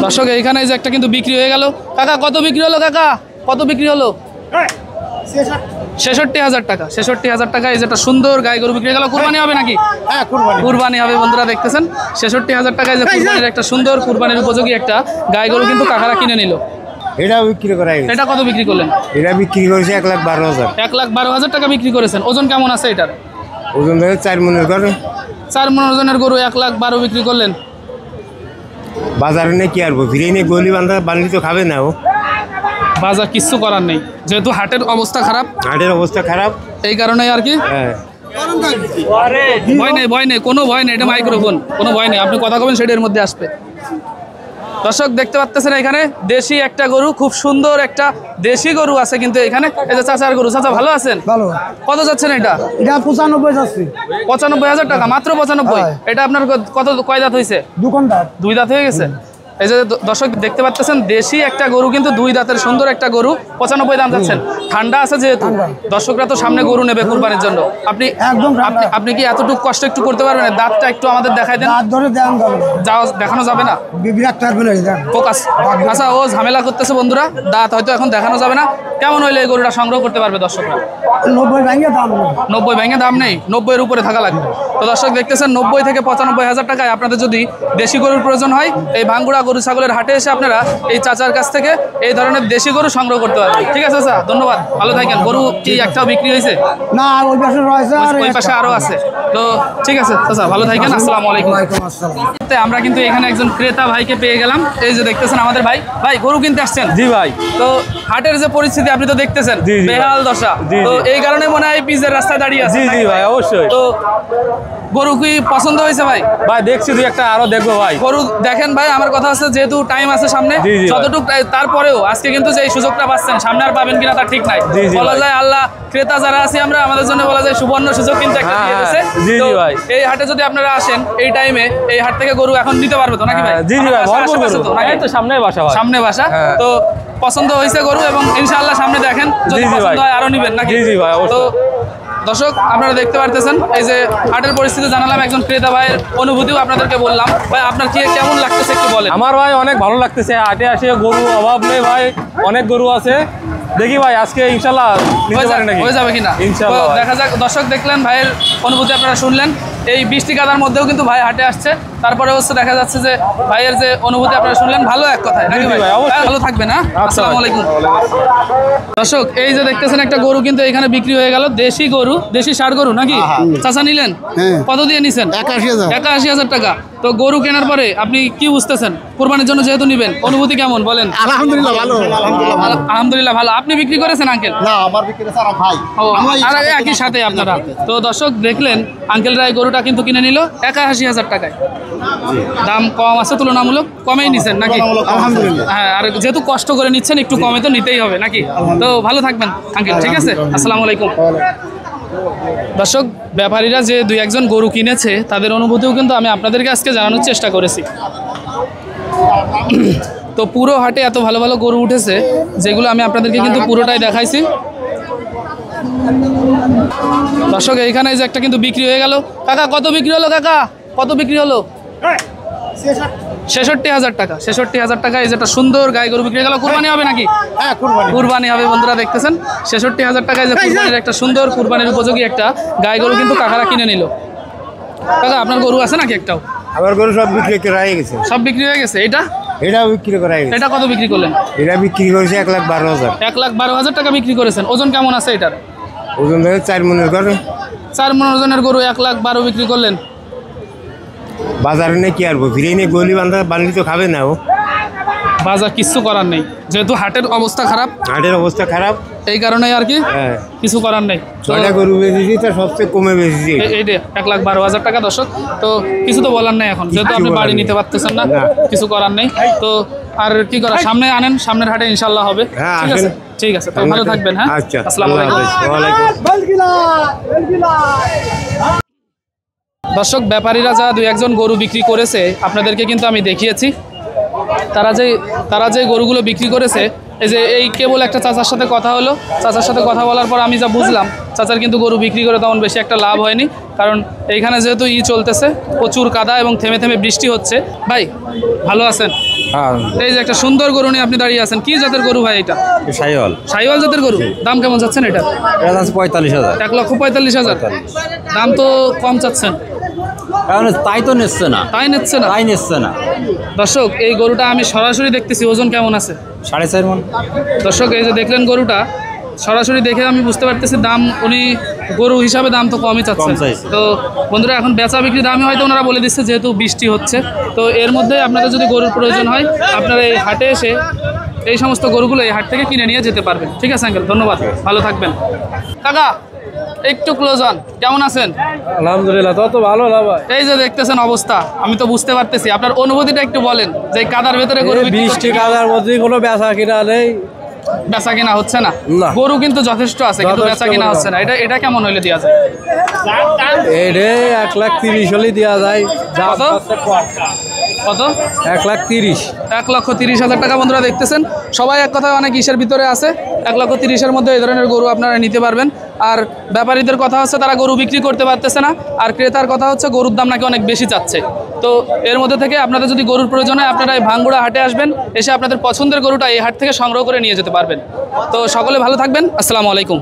দর্শক এইখানে যে একটা কিন্তু বিক্রি হয়ে গেল। কাকা কত বিক্রি হলো? কাকা কত বিক্রি হলো? ৬৬,০০০ টাকা। ৬৬,০০০ টাকা। এই যে একটা সুন্দর গাই গরু বিক্রি হয়ে গেল। কুরবানি হবে নাকি? হ্যাঁ, কুরবানি হবে বন্ধুরা, দেখতেছেন ৬৬,০০০ টাকায় যে কুরবানির একটা সুন্দর কুরবানির উপযোগী একটা গাই গরু কিন্তু কাকারা কিনে নিল। এটা বিক্রি করা গেছে। এটা কত বিক্রি করলেন? এটা বিক্রি করেছে ১,১২,০০০। ১,১২,০০০ টাকা বিক্রি করেছেন। ওজন কেমন আছে এটার? ওজন ধরে ৪ মনের করে। ৪ মন ওজনের গরু ১,১২,০০০ বিক্রি করলেন। বাজারে নিয়ে কি আরবো, ফিরে নিয়ে গলি বান্ধি তো খাবে না ও। বাজার কিচ্ছু করার নেই, যেহেতু হাটের অবস্থা খারাপ। হাটের অবস্থা খারাপ, এই কারণে আর কি। হ্যাঁ, ভয় নেই, ভয় নেই, কোনো ভয় নেই। এটা মাইক্রোফোন, কোনো ভয় নেই। আপনি কথা বলবেন সেটার মধ্যে আসবে। দর্শক দেখতে পাচ্ছেন এখানে দেশি একটা গরু, খুব সুন্দর একটা দেশি গরু আছে কিন্তু এখানে। এই যে চাচার গরু। চাচা ভালো আছেন? ভালো। কত যাচ্ছেন এটা? এটা 95 যাচ্ছে। ৯৫,০০০ টাকা, মাত্র ৯৫। এটা আপনার কয় দাঁত হয়েছে? দোকানদার 2 দাঁত হয়ে গেছে। এই যে দর্শক দেখতে পাচ্ছেন দেশি একটা গরু কিন্তু 2 দাঁতের সুন্দর একটা গরু, ৯৫ দাম যাচ্ছেন। ঠান্ডা আছে যেহেতু, দর্শকরা তো সামনে গরু নেবে কুরবানির জন্য। আপনি একদম আপনি কি এতটুকু কষ্ট একটু করতে পারবেন? দাঁতটা একটু আমাদের দেখাই দেন। দাঁত ধরে দেন যাবে না। যাও, দেখানো যাবে না, বিরাট পারবে না দেন। ফোকাস। আচ্ছা, ও ঝামেলা করতেছে বন্ধুরা, দাঁত হয়তো এখন দেখানো যাবে না। কেমন হইলে এই গরুটা সংগ্রহ করতে পারবে দর্শকরা? 90 ভেঙে দাম নেই। 90 ভেঙে দাম নেই, 90-এর উপরে থাকা লাগবে। তো দর্শক দেখতেছেন 90 থেকে ৯৫,০০০ টাকায় আপনাদের যদি দেশি গরুর প্রয়োজন হয়, এই ভাঙ্গুড়া গরু ছাগলের হাটে এসে আপনারা এই চাচার কাছ থেকে এই ধরনের দেশি গরু সংগ্রহ করতে পারবেন। ঠিক আছে চাচা, ধন্যবাদ, ভালো থাকেন। গরু কি একটাও বিক্রি হয়েছে? না, ওই পাশে রয়েছে আর ওই পাশে আরো আছে। তো ঠিক আছে চাচা, ভালো থাকেন। আসসালামু আলাইকুম। ওয়ালাইকুম আসসালাম। আমরা কিন্তু এখানে একজন ক্রেতা ভাইকে পেয়ে গেলাম। এই যে দেখতেছেন আমাদের ভাই। ভাই গরু কিনতে আসছেন? জি ভাই। তো হাটের যে পরিস্থিতি আপনি তো দেখতেছেন, জি, জি, বেহাল দশা। জি, তো জি। এই কারণে মনে হয় পিচের রাস্তায় দাঁড়িয়ে আছে। জি জি ভাই, অবশ্যই। তো গরু কি পছন্দ হয়েছে ভাই? ভাই দেখছি দুই একটা, আরো দেখবো ভাই। গরু দেখেন ভাই, আমার কথা আছে যেহেতু টাইম আছে সামনে, জি, জি, যতটুকু তারপরেও আজকে কিন্তু যে সুযোগটা পাচ্ছেন, সামনে আর পাবেন কিনা তা ঠিক নাই। জি, জি, বলা ভাই। যায় আল্লাহ ক্রেতা যারা আছি আমরা, আমাদের জন্য বলা যায় সুবর্ণ সুযোগ কিন্তু একটা হ্যাঁ, দিয়ে দিয়েছে। জি, জি, তো ভাই। এই হাটে যদি আপনারা আসেন এই টাইমে, এই হাট থেকে গরু এখন নিতে পারবে তো নাকি ভাই? জি জি ভাই, বাসা ভরপুর আশেপাশে গরু। তো নাকি? এই তো সামনে বাসা ভাই। সামনে বাসা। হ্যাঁ। তো পছন্দ হয়েছে গরু এবং ইনশাআল্লাহ সামনে দেখেন যদি জি, জি, পছন্দ ভাই। হয় আরো নিবেন নাকি? জি, জি, ভাই, অবশ্যই। তো দর্শক আপনারা দেখতে পারতেছেন এই যে হাটের পরিস্থিতি জানালাম, একজন ক্রেতা ভাইয়ের অনুভূতিও আপনাদেরকে বললাম। ভাই আপনার কি কেমন লাগতেছে একটু বলেন। আমার ভাই অনেক ভালো লাগতেছে, হাটে আসে গরু অভাব নেই ভাই, অনেক গরু আছে। দেখি ভাই আজকে ইনশাল্লাহ নিতে পারি নাকি, হয়ে যাবে কিনা ইনশাল্লাহ তো ভাই। দেখা যাক। দর্শক দেখলেন ভাইয়ের অনুভূতি, আপনারা শুনলেন। এই বৃষ্টি কাদার মধ্যেও কিন্তু ভাই হাটে আসছে, তারপরে হচ্ছে দেখা যাচ্ছে যে ভাইয়ের যে অনুভূতি আপনারা শুনলেন, ভালো এক কথায় নাকি জি, জি ভাই? ভাই, অবশ্যই। হ্যাঁ, ভালো থাকবেন। হ্যাঁ, আচ্ছা আসসালামু ভাই। আলাইকুম। দর্শক এই যে দেখতেছেন একটা গরু কিন্তু এখানে বিক্রি হয়ে গেল, দেশি গরু, দেশি ষাঁড় গরু নাকি? চাচা নিলেন? কত দিয়ে নিছেন? ৮১,০০০ টাকা। তো গরু কেনার পরে আপনি কি বুঝতেছেন? কুরবানির জন্য যেহেতু নিবেন, অনুভূতি কেমন বলেন? আলহামদুলিল্লাহ ভালো। আলহামদুলিল্লাহ ভালো। আপনি বিক্রি করেছেন আঙ্কেল? না, আমার বিক্রি স্যার ভাই। ও, আর একই সাথে আপনারা। তো দর্শক দেখলেন আঙ্কেল রায় গরুটা কিন্তু কিনে নিল ৮১,০০০ টাকায়। দাম কম আছে, তুলনামূলক কমেই নিছেন নাকি? আলহামদুলিল্লাহ। হ্যাঁ, আর যেহেতু কষ্ট করে নিচ্ছেন একটু কমে তো নিতেই হবে নাকি? তো ভালো থাকবেন আঙ্কেল, ঠিক আছে? আসসালামু আলাইকুম। দর্শক ব্যাপারীরা যে ২-১ গরু কিনেছে তাদের অনুভূতিও কিন্তু আমি আপনাদেরকে আজকে জানানোর চেষ্টা করেছি। তো পুরো হাটে এত ভালো ভালো গরু উঠেছে যেগুলো আমি আপনাদেরকে কিন্তু পুরোটাই দেখাইছি। দর্শক এইখানে যে একটা কিন্তু বিক্রি হয়ে গেল। কাকা কত বিক্রি হলো? কাকা কত বিক্রি হলো? ৬৬,০০০ টাকা। ৬৬,০০০ টাকা। এই যে একটা সুন্দর গাই গরু বিক্রি হয়ে গেল। কুরবানি হবে নাকি? হ্যাঁ, কুরবানি। কুরবানি হবে বন্ধুরা, দেখতেছেন ৬৬,০০০ টাকায় যে কুরবানির একটা সুন্দর কুরবানির উপযোগী একটা গাই গরু কিন্তু কাকারা কিনে নিল। কাকা আপনার গরু আছে নাকি একটাও? আমার গরু সব বিক্রি করা হয়ে গেছে। সব বিক্রি হয়ে গেছে। এটাও বিক্রি করা হয়ে গেছে। এটা কত বিক্রি করলেন? এটা বিক্রি করেছে ১,১২,০০০। ১,১২,০০০ টাকা বিক্রি করেছেন। ওজন কেমন আছে এটার? ওজন ধরে ৪ মনের করে। ৪ মন ওজনের গরু ১,১২,০০০ বিক্রি করলেন। বাজারে নিয়ে কি আরবো, ফিরে নিয়ে গলি বান্ধি তো খাবে না ও। বাজার কিচ্ছু করার নেই, যেহেতু হাটের অবস্থা খারাপ। হাটের অবস্থা খারাপ, এই কারণেই আর কি, হ্যাঁ। কিছু করার নেই। তো ৬টা গরু বেচেছি, তার সবচেয়ে কমে বেচেছি। এইটা ১,১২,০০০ টাকা। দর্শক তো কিছু তো বলার নেই এখন, যেহেতু আপনি বাড়ি নিতে পারতেছেন না, কিছু করার নেই। তো আর কি করা, সামনে আনেন, সামনের হাটে ইনশাল্লাহ হবে। হ্যাঁ, ঠিক আছে, আসেন। ঠিক আছে। তো ভালো থাকবেন। হ্যাঁ, আচ্ছা, আসসালামু আলাইকুম। দর্শক ব্যাপারীরা যা ২-১ গরু বিক্রি করেছে আপনাদেরকে কিন্তু আমি দেখিয়েছি। তারা যে গরুগুলো বিক্রি করেছে, এই যে এই কেবল একটা চাচার সাথে কথা হলো। চাচার সাথে কথা বলার পর আমি যা বুঝলাম, চাচার কিন্তু গরু বিক্রি করে তেমন বেশি একটা লাভ হয়নি। কারণ এইখানে যেহেতু চলতেছে, প্রচুর কাদা এবং থেমে থেমে বৃষ্টি হচ্ছে। ভাই ভালো আছেন? হ্যাঁ এই যে একটা সুন্দর গরু নিয়ে আপনি দাঁড়িয়ে আছেন, কি জাতের গরু ভাই এটা? সাইওয়াল শাহিওয়াল জাতের গরু। দাম কেমন চাচ্ছেন এটা? এটা আছে 45,000। 1,45,000। দাম তো কম চাচ্ছেন। কারণ তাই তো নিচ্ছে না, তাই নিচ্ছে না। তাই নিচ্ছে না। দর্শক এই গরুটা আমি সরাসরি দেখতেছি, ওজন কেমন আছে? 4.5 মণ। দর্শক এই যে দেখলেন গরুটা, সরাসরি দেখে আমি বুঝতে পারতেছি দাম উনি গরু হিসাবে দাম তো কমই চাচ্ছেন। কম চাইছে। তো বন্ধুরা এখন বেচা বিক্রি দামই হয়তো ওনারা বলে দিচ্ছে, যেহেতু বৃষ্টি হচ্ছে। তো এর মধ্যে আপনাদের যদি গরুর প্রয়োজন হয়, আপনারা এই হাটে এসে এই সমস্ত গরুগুলো এই হাট থেকে কিনে নিয়ে যেতে পারবেন। ঠিক আছে আঙ্কেল, ধন্যবাদ, ভালো থাকবেন। কাকা একটু ক্লোজ অন, কেমন আছেন? আলহামদুলিল্লাহ, তত ভালো না ভাই। এই যে দেখতেছেন অবস্থা, আমি তো বুঝতে পারতেছি। আপনার অনুভূতিটা একটু বলেন যে এই কাদার ভেতরে গরু বিক্রি বৃষ্টি করতে- কাদার মধ্যে কোনো বেচা কিনা নেই। বেচা কিনা হচ্ছে না। না। গরু কিন্তু যথেষ্ট আছে, কিন্তু যথেষ্ট বেচা কিনা গরু হচ্ছে না। এটা কেমন হইলে দেওয়া যায়? এরে 1,30,000 হলে দেওয়া যায়। কত? কত? 1,30,000। 1,30,000 টাকা। বন্ধুরা দেখতেছেন সবাই এক কথায় অনেক ইসের ভিতরে আছে। 1,30,000-এর মধ্যে এই ধরনের গরু আপনারা নিতে পারবেন। আর ব্যাপারীদের কথা হচ্ছে তারা গরু বিক্রি করতে পারতেছে না, আর ক্রেতার কথা হচ্ছে গরুর দাম নাকি অনেক বেশি চাচ্ছে। তো এর মধ্যে থেকে আপনাদের যদি গরুর প্রয়োজন হয়, আপনারা এই ভাঙ্গুড়া হাটে আসবেন, এসে আপনাদের পছন্দের গরুটা এই হাট থেকে সংগ্রহ করে নিয়ে যেতে পারবেন। তো সকলে ভালো থাকবেন, আসসালামু আলাইকুম।